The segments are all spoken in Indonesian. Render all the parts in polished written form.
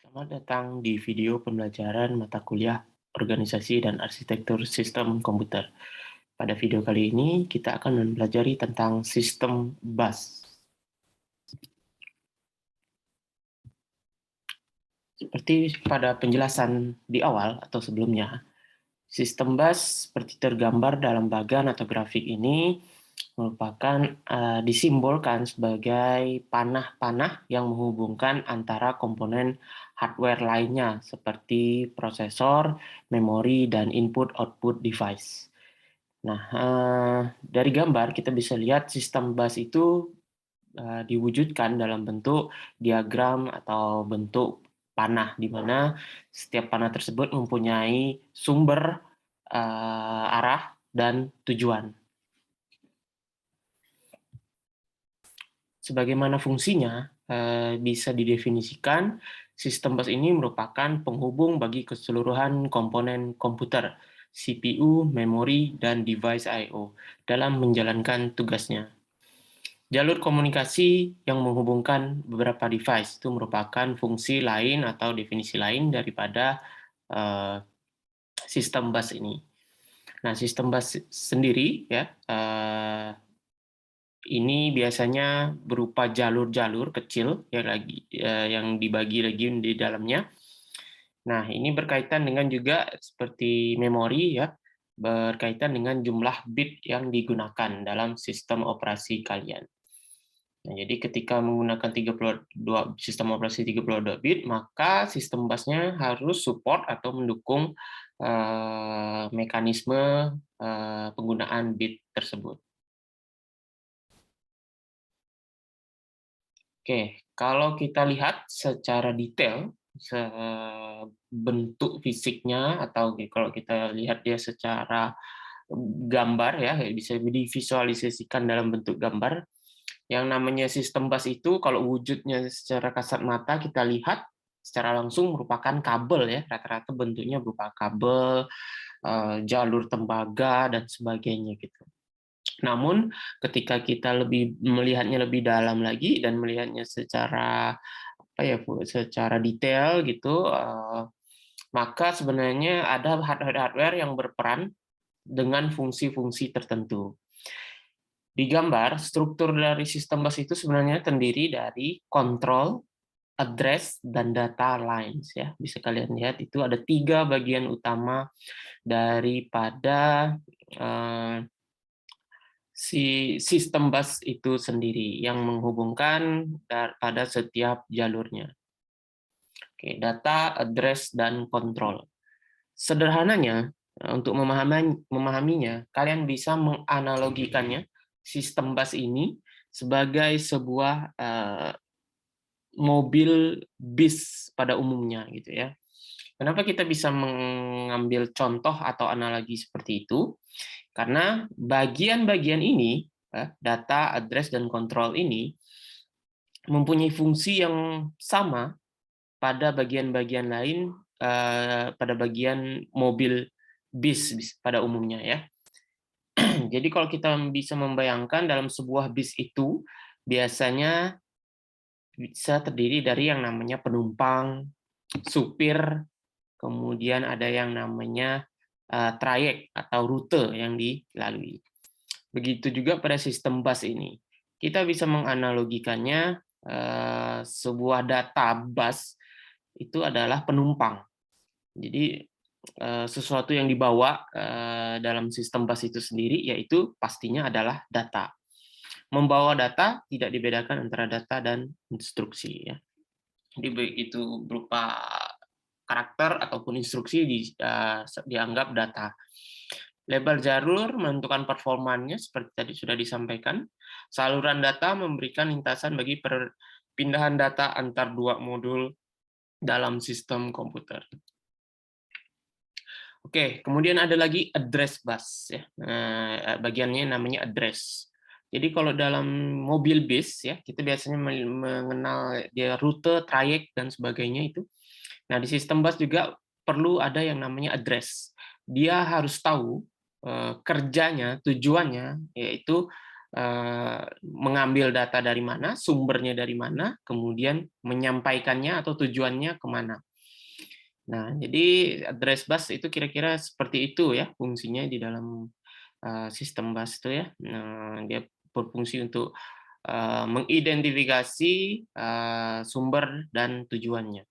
Selamat datang di video pembelajaran mata kuliah Organisasi dan Arsitektur Sistem Komputer. Pada video kali ini, kita akan mempelajari tentang sistem bus. Seperti pada penjelasan di awal atau sebelumnya, sistem bus seperti tergambar dalam bagan atau grafik ini merupakan disimbolkan sebagai panah-panah yang menghubungkan antara komponen hardware lainnya seperti prosesor, memori, dan input-output device. Nah, dari gambar kita bisa lihat sistem bus itu diwujudkan dalam bentuk diagram atau bentuk panah, di mana setiap panah tersebut mempunyai sumber, arah, dan tujuan. Sebagaimana fungsinya bisa didefinisikan, sistem bus ini merupakan penghubung bagi keseluruhan komponen komputer, CPU, memori, dan device I/O dalam menjalankan tugasnya. Jalur komunikasi yang menghubungkan beberapa device itu merupakan fungsi lain atau definisi lain daripada sistem bus ini. Nah, sistem bus sendiri ya ini biasanya berupa jalur-jalur kecil yang dibagi lagi di dalamnya. Nah, ini berkaitan dengan juga seperti memori ya, berkaitan dengan jumlah bit yang digunakan dalam sistem operasi kalian. Nah, jadi ketika menggunakan 32 sistem operasi 32 bit, maka sistem busnya harus support atau mendukung mekanisme penggunaan bit tersebut. Oke, kalau kita lihat secara detail, bentuk fisiknya atau kalau kita lihat dia secara gambar ya, bisa divisualisasikan dalam bentuk gambar. Yang namanya sistem bus itu kalau wujudnya secara kasat mata kita lihat secara langsung merupakan kabel ya, rata-rata bentuknya berupa kabel, jalur tembaga dan sebagainya gitu. Namun ketika kita melihatnya lebih dalam lagi dan melihatnya secara secara detail gitu, maka sebenarnya ada hardware yang berperan dengan fungsi-fungsi tertentu. Di gambar, struktur dari sistem bus itu sebenarnya terdiri dari control, address, dan data lines ya. Bisa kalian lihat itu ada 3 bagian utama daripada si sistem bus itu sendiri yang menghubungkan pada setiap jalurnya. Oke, data, address, dan kontrol. Sederhananya, untuk memahaminya, kalian bisa menganalogikannya sistem bus ini sebagai sebuah mobil bis pada umumnya gitu ya. Kenapa kita bisa mengambil contoh atau analogi seperti itu? Karena bagian-bagian ini, data, address, dan kontrol ini mempunyai fungsi yang sama pada bagian-bagian lain, pada bagian mobil bis pada umumnya ya. Jadi kalau kita bisa membayangkan dalam sebuah bis itu biasanya bisa terdiri dari yang namanya penumpang, supir, kemudian ada yang namanya trayek atau rute yang dilalui. Begitu juga pada sistem bus ini. Kita bisa menganalogikannya sebuah data bus itu adalah penumpang. Jadi sesuatu yang dibawa dalam sistem bus itu sendiri yaitu pastinya adalah data. Membawa data tidak dibedakan antara data dan instruksi ya. Jadi begitu berupa karakter ataupun instruksi dianggap data. Lebar jalur menentukan performanya seperti tadi sudah disampaikan. Saluran data memberikan lintasan bagi perpindahan data antar dua modul dalam sistem komputer. Oke, kemudian ada lagi address bus ya. Bagiannya namanya address. Jadi kalau dalam mobil bis ya, kita biasanya mengenal dia rute, trayek dan sebagainya itu. Nah, di sistem bus juga perlu ada yang namanya address. Dia harus tahu kerjanya, tujuannya yaitu mengambil data dari mana, sumbernya dari mana, kemudian menyampaikannya atau tujuannya kemana. Nah, jadi address bus itu kira-kira seperti itu ya fungsinya di dalam sistem bus itu ya. Nah, dia berfungsi untuk mengidentifikasi sumber dan tujuannya.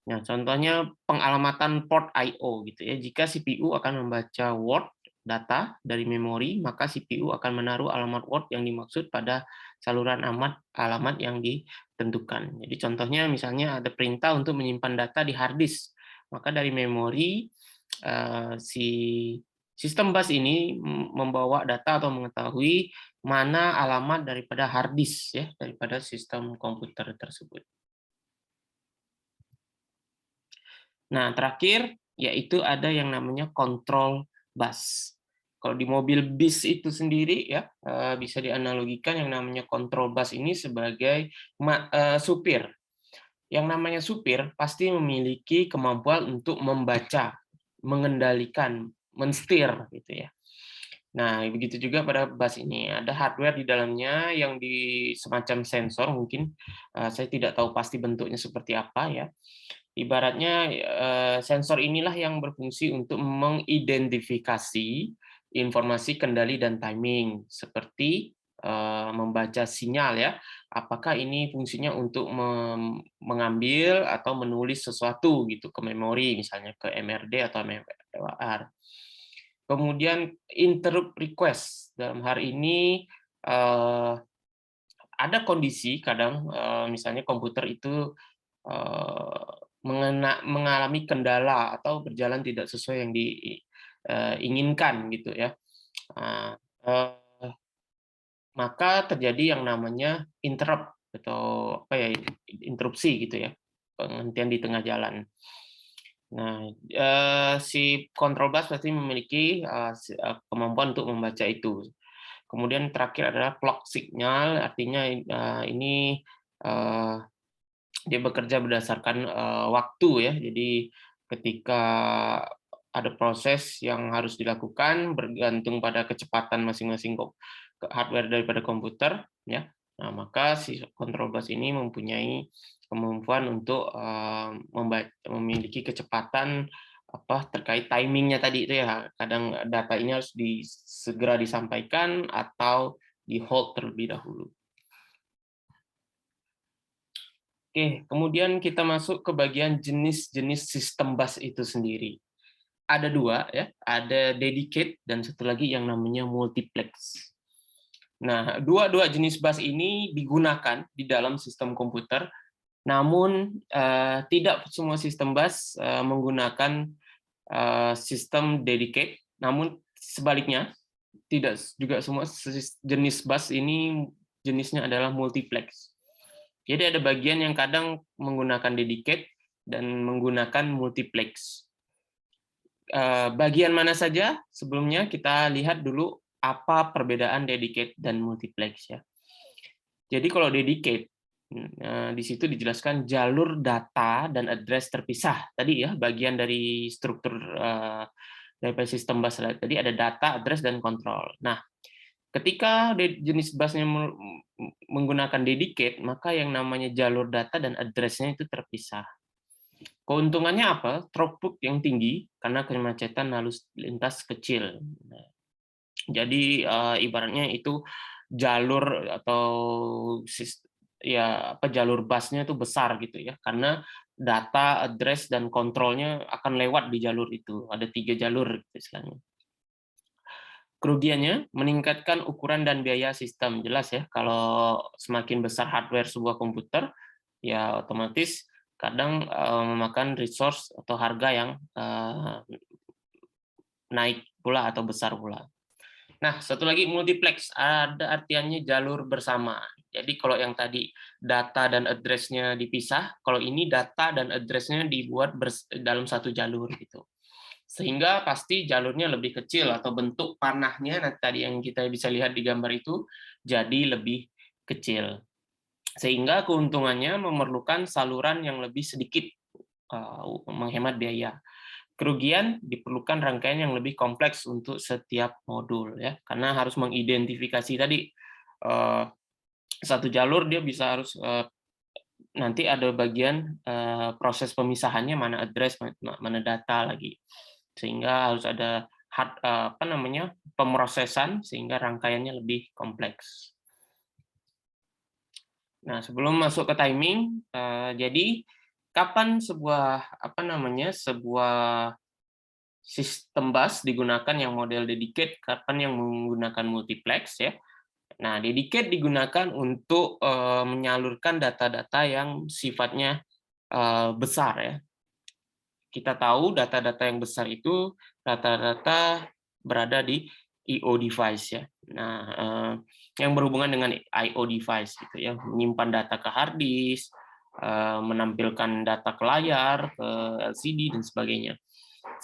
Nah, contohnya pengalamatan port I/O gitu ya. Jika CPU akan membaca word data dari memori, maka CPU akan menaruh alamat word yang dimaksud pada saluran alamat yang ditentukan. Jadi contohnya misalnya ada perintah untuk menyimpan data di hard disk. Maka dari memori si sistem bus ini membawa data atau mengetahui mana alamat daripada hard disk ya, daripada sistem komputer tersebut. Nah, terakhir yaitu ada yang namanya control bus. Kalau di mobil bis itu sendiri ya bisa dianalogikan yang namanya control bus ini sebagai supir. Yang namanya supir pasti memiliki kemampuan untuk membaca, mengendalikan, mensetir gitu ya. Nah, begitu juga pada bus ini. Ada hardware di dalamnya yang di semacam sensor mungkin saya tidak tahu pasti bentuknya seperti apa ya. Ibaratnya sensor inilah yang berfungsi untuk mengidentifikasi informasi kendali dan timing, seperti membaca sinyal ya, apakah ini fungsinya untuk mengambil atau menulis sesuatu gitu ke memori, misalnya ke MRD atau MMR. Kemudian interrupt request, dalam hari ini ada kondisi kadang misalnya komputer itu mengalami kendala atau berjalan tidak sesuai yang diinginkan gitu ya. Maka terjadi yang namanya interrupt atau apa ya, interupsi gitu ya, penghentian di tengah jalan. Nah, si control bus pasti memiliki kemampuan untuk membaca itu. Kemudian terakhir adalah clock signal, artinya ini dia bekerja berdasarkan waktu ya. Jadi ketika ada proses yang harus dilakukan bergantung pada kecepatan masing-masing hardware daripada komputer ya. Nah, maka si control bus ini mempunyai kemampuan untuk memiliki kecepatan terkait timingnya tadi itu ya. Kadang data ini harus segera disampaikan atau di hold terlebih dahulu. Oke, kemudian kita masuk ke bagian jenis-jenis sistem bus itu sendiri. Ada dua ya, ada dedicate dan satu lagi yang namanya multiplex. Nah, dua jenis bus ini digunakan di dalam sistem komputer, namun tidak semua sistem bus menggunakan sistem dedicate, namun sebaliknya tidak juga semua jenis bus ini jenisnya adalah multiplex. Jadi ada bagian yang kadang menggunakan dedicate dan menggunakan multiplex. Bagian mana saja? Sebelumnya kita lihat dulu apa perbedaan dedicate dan multiplex ya. Jadi kalau dedicate di situ dijelaskan jalur data dan address terpisah. Tadi ya bagian dari struktur dari sistem bus tadi ada data, address dan kontrol. Nah, ketika jenis busnya menggunakan dedicate, maka yang namanya jalur data dan address-nya itu terpisah. Keuntungannya apa? Throughput yang tinggi karena kemacetan lalu lintas kecil. Jadi ibaratnya itu jalur atau jalur busnya itu besar gitu ya, karena data, address dan kontrolnya akan lewat di jalur itu. Ada 3 jalur istilahnya. Kerugiannya meningkatkan ukuran dan biaya sistem. Jelas ya, kalau semakin besar hardware sebuah komputer, ya otomatis kadang memakan resource atau harga yang naik pula atau besar pula. Nah, satu lagi multiplex, ada artiannya jalur bersama. Jadi kalau yang tadi data dan address-nya dipisah, kalau ini data dan address-nya dibuat dalam satu jalur gitu. Sehingga pasti jalurnya lebih kecil atau bentuk panahnya tadi yang kita bisa lihat di gambar itu jadi lebih kecil. Sehingga keuntungannya memerlukan saluran yang lebih sedikit, menghemat biaya. Kerugian diperlukan rangkaian yang lebih kompleks untuk setiap modul ya, karena harus mengidentifikasi tadi satu jalur dia bisa harus nanti ada bagian proses pemisahannya, mana address, mana data lagi, sehingga harus ada pemrosesan sehingga rangkaiannya lebih kompleks. Nah, sebelum masuk ke timing, jadi kapan sebuah sebuah sistem bus digunakan yang model dedicated, kapan yang menggunakan multiplex ya. Nah, dedicated digunakan untuk menyalurkan data-data yang sifatnya besar ya. Kita tahu data-data yang besar itu rata-rata berada di I/O device ya. Nah, yang berhubungan dengan I/O device gitu ya, menyimpan data ke hard disk, menampilkan data ke layar, ke LCD dan sebagainya.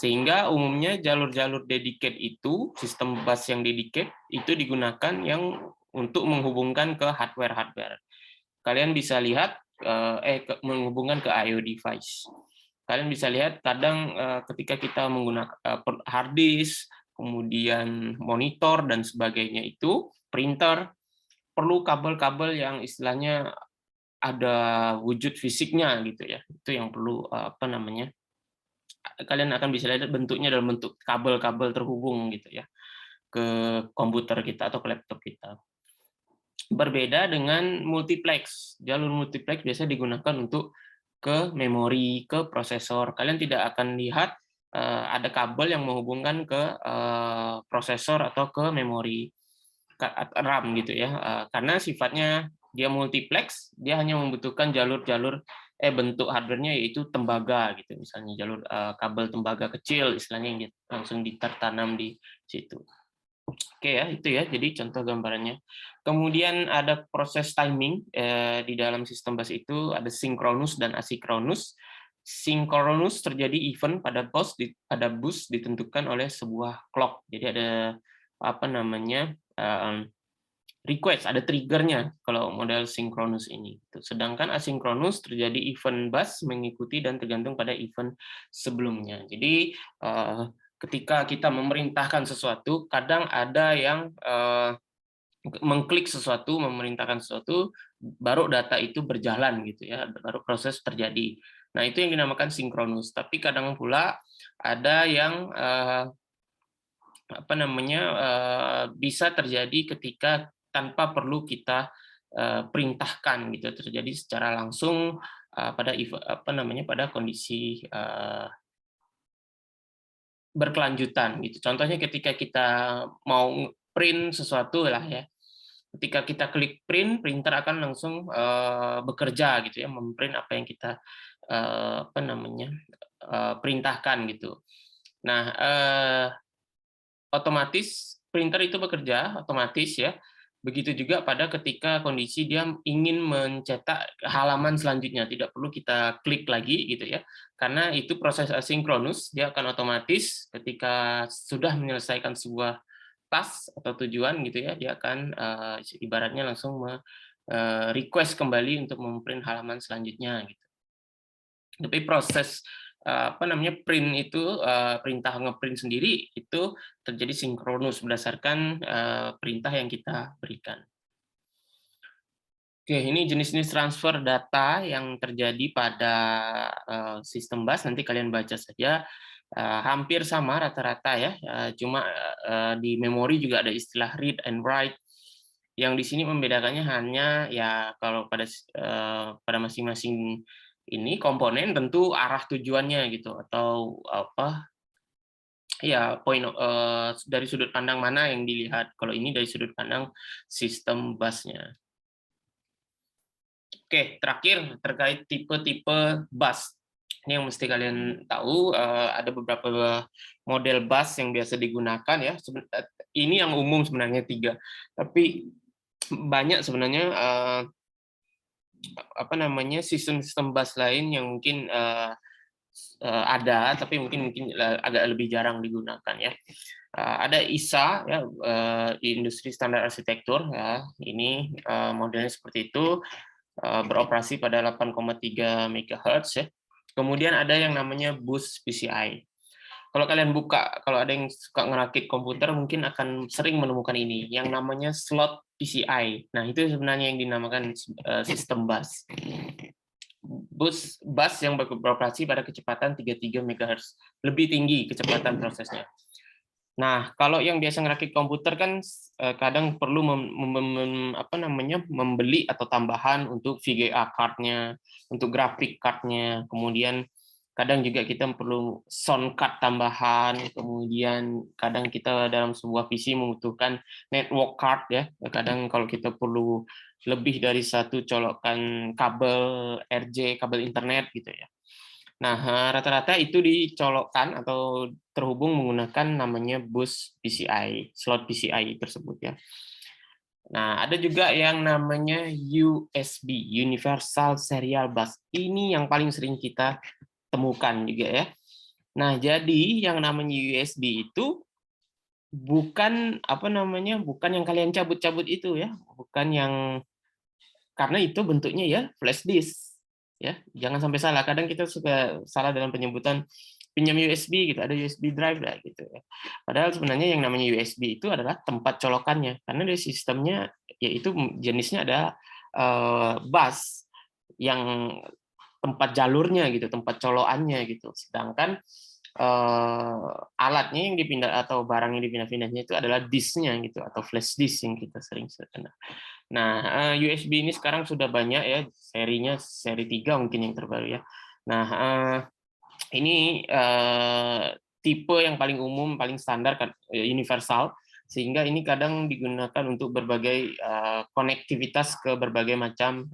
Sehingga umumnya jalur-jalur dedicated itu, sistem bus yang dedicated itu digunakan yang untuk menghubungkan ke hardware-hardware. Kalian bisa lihat menghubungkan ke I/O device. Kalian bisa lihat kadang ketika kita menggunakan hard disk, kemudian monitor dan sebagainya itu, printer, perlu kabel-kabel yang istilahnya ada wujud fisiknya gitu ya. Itu yang perlu kalian akan bisa lihat bentuknya dalam bentuk kabel-kabel terhubung gitu ya ke komputer kita atau ke laptop kita. Berbeda dengan multiplex. Jalur multiplex biasa digunakan untuk ke memori, ke prosesor. Kalian tidak akan lihat ada kabel yang menghubungkan ke prosesor atau ke memori RAM gitu ya. Karena sifatnya dia multiplex, dia hanya membutuhkan jalur-jalur bentuk hardware-nya yaitu tembaga gitu. Misalnya jalur kabel tembaga kecil istilahnya yang langsung ditertanam di situ. Oke ya, itu ya. Jadi contoh gambarannya. Kemudian ada proses timing di dalam sistem bus itu ada sinkronus dan asinkronus. Sinkronus terjadi event pada bus ditentukan oleh sebuah clock. Jadi ada request, ada triggernya kalau model sinkronus ini. Sedangkan asinkronus terjadi event bus mengikuti dan tergantung pada event sebelumnya. Jadi ketika kita memerintahkan sesuatu, kadang ada yang mengklik sesuatu, memerintahkan sesuatu, baru data itu berjalan gitu ya, baru proses terjadi. Nah, itu yang dinamakan sinkronus. Tapi kadang pula ada yang bisa terjadi ketika tanpa perlu kita perintahkan gitu, terjadi secara langsung pada kondisi berkelanjutan gitu. Contohnya ketika kita mau print sesuatu lah ya. Ketika kita klik print, printer akan langsung bekerja gitu ya, memprint apa yang kita perintahkan gitu. Nah, otomatis printer itu bekerja otomatis ya. Begitu juga pada ketika kondisi dia ingin mencetak halaman selanjutnya, tidak perlu kita klik lagi gitu ya. Karena itu proses asinkronus, dia akan otomatis ketika sudah menyelesaikan sebuah task atau tujuan gitu ya, dia akan ibaratnya langsung request kembali untuk memprint halaman selanjutnya gitu. Tapi proses print itu perintah ngeprint sendiri itu terjadi sinkronus berdasarkan perintah yang kita berikan. Oke, ini jenis-jenis transfer data yang terjadi pada sistem bus, nanti kalian baca saja. Hampir sama rata-rata ya, cuma di memori juga ada istilah read and write. Yang di sini membedakannya hanya ya kalau pada masing-masing ini komponen tentu arah tujuannya gitu, atau ya poin dari sudut pandang mana yang dilihat. Kalau ini dari sudut pandang sistem busnya. Oke, terakhir terkait tipe-tipe bus. Ini yang mesti kalian tahu, ada beberapa model bus yang biasa digunakan ya. Ini yang umum sebenarnya 3, tapi banyak sebenarnya sistem-sistem bus lain yang mungkin ada, tapi mungkin agak lebih jarang digunakan ya. Ada ISA ya, industri standar arsitektur ya. Ini modelnya seperti itu, beroperasi pada 8,3 MHz ya. Kemudian ada yang namanya bus PCI. Kalau kalian buka, kalau ada yang suka ngerakit komputer mungkin akan sering menemukan ini, yang namanya slot PCI. Nah, itu sebenarnya yang dinamakan sistem bus. Bus yang beroperasi pada kecepatan 33 MHz, lebih tinggi kecepatan prosesnya. Nah, kalau yang biasa ngerakit komputer kan kadang perlu membeli atau tambahan untuk VGA card-nya, untuk grafik card-nya, kemudian kadang juga kita perlu sound card tambahan, kemudian kadang kita dalam sebuah PC membutuhkan network card ya. Kadang kalau kita perlu lebih dari satu colokan kabel RJ, kabel internet gitu ya. Nah, rata-rata itu dicolokkan atau terhubung menggunakan namanya bus PCI, slot PCI tersebut ya. Nah, ada juga yang namanya USB, Universal Serial Bus. Ini yang paling sering kita temukan juga ya. Nah, jadi yang namanya USB itu bukan yang kalian cabut-cabut itu ya, bukan yang karena itu bentuknya ya flash disk ya, jangan sampai salah, kadang kita suka salah dalam penyebutan pinjam USB gitu, ada USB drive lah gitu ya, padahal sebenarnya yang namanya USB itu adalah tempat colokannya, karena dari sistemnya yaitu jenisnya ada bus yang tempat jalurnya gitu, tempat colokannya gitu, sedangkan alatnya yang dipindah atau barang yang dipindah-pindahnya itu adalah disknya gitu, atau flash disk yang kita sering kenal. Nah, USB ini sekarang sudah banyak ya, serinya seri 3 mungkin yang terbaru ya. Nah, ini tipe yang paling umum, paling standar kan universal, sehingga ini kadang digunakan untuk berbagai konektivitas ke berbagai macam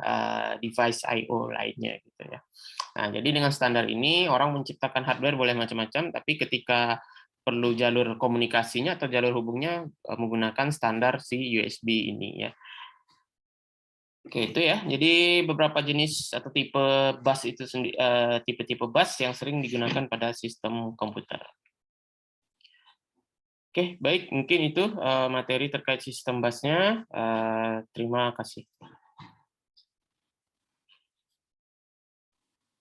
device I/O lainnya gitu ya. Nah, jadi dengan standar ini orang menciptakan hardware boleh macam-macam, tapi ketika perlu jalur komunikasinya atau jalur hubungnya menggunakan standar si USB ini ya. Oke, itu ya. Jadi beberapa jenis atau tipe bus itu tipe-tipe bus yang sering digunakan pada sistem komputer. Oke, baik. Mungkin itu materi terkait sistem busnya. Terima kasih.